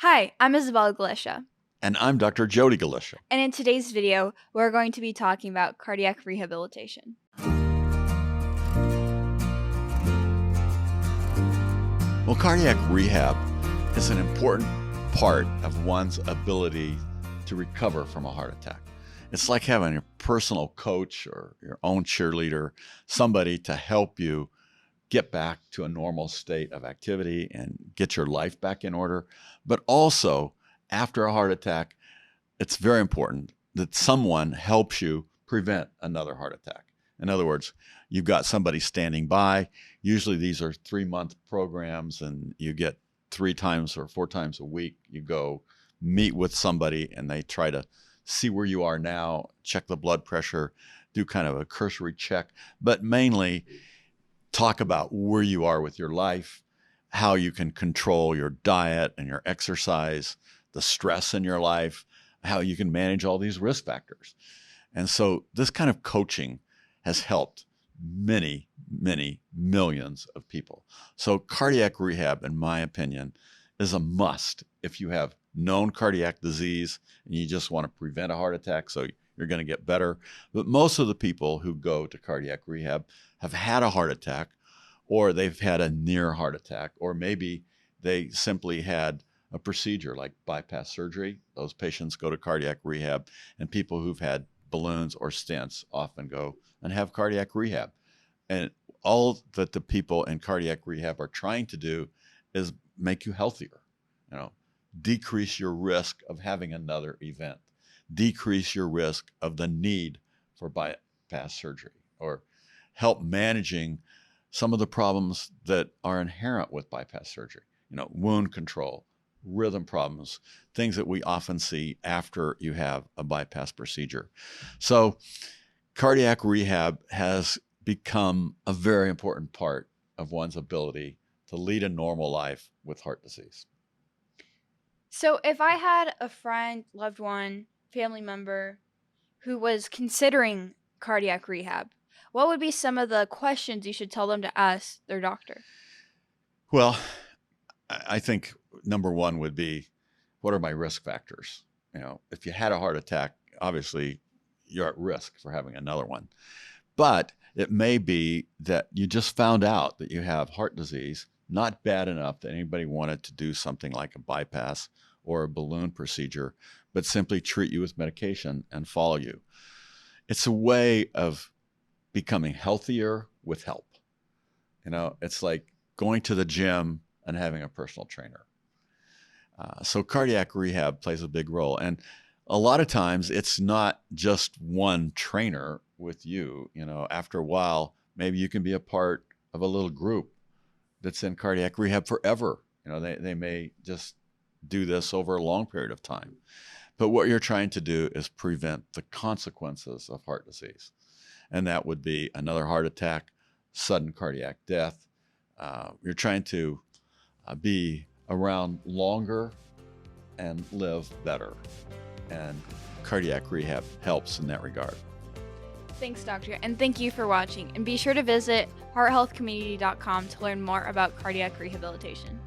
Hi, I'm Isabella Galichia, And I'm Dr. Jody Galichia. and in today's video, we're going to be talking about cardiac rehabilitation. Well, cardiac rehab is an important part of one's ability to recover from a heart attack. It's like having a personal coach or your own cheerleader, somebody to help you get back to a normal state of activity and get your life back in order. But also, after a heart attack, it's very important that someone helps you prevent another heart attack. In other words, you've got somebody standing by. Usually these are 3-month programs, and you get 3 times or 4 times a week. You go meet with somebody and they try to see where you are now, check the blood pressure, do kind of a cursory check, but mainly talk about where you are with your life, how you can control your diet and your exercise, the stress in your life, how you can manage all these risk factors. And so this kind of coaching has helped many, many millions of people. So cardiac rehab, in my opinion, is a must if you have known cardiac disease and you just want to prevent a heart attack so you're going to get better. But most of the people who go to cardiac rehab have had a heart attack, or they've had a near heart attack, or maybe they simply had a procedure like bypass surgery. Those patients go to cardiac rehab, and people who've had balloons or stents often go and have cardiac rehab. And all that the people in cardiac rehab are trying to do is make you healthier, decrease your risk of having another event, decrease your risk of the need for bypass surgery, or help managing some of the problems that are inherent with bypass surgery, wound control, rhythm problems, things that we often see after you have a bypass procedure. So cardiac rehab has become a very important part of one's ability to lead a normal life with heart disease. So, if I had a friend, loved one, family member who was considering cardiac rehab, what would be some of the questions you should tell them to ask their doctor? Well, I think number one would be, what are my risk factors? If you had a heart attack, obviously you're at risk for having another one. But it may be that you just found out that you have heart disease, not bad enough that anybody wanted to do something like a bypass or a balloon procedure, but simply treat you with medication and follow you. It's a way of becoming healthier with help. It's like going to the gym and having a personal trainer. So cardiac rehab plays a big role. And a lot of times it's not just one trainer with you. After a while, maybe you can be a part of a little group that's in cardiac rehab forever. They may just do this over a long period of time. But what you're trying to do is prevent the consequences of heart disease. And that would be another heart attack, sudden cardiac death. You're trying to be around longer and live better. And cardiac rehab helps in that regard. Thanks, doctor, and thank you for watching. And be sure to visit hearthealthcommunity.com to learn more about cardiac rehabilitation.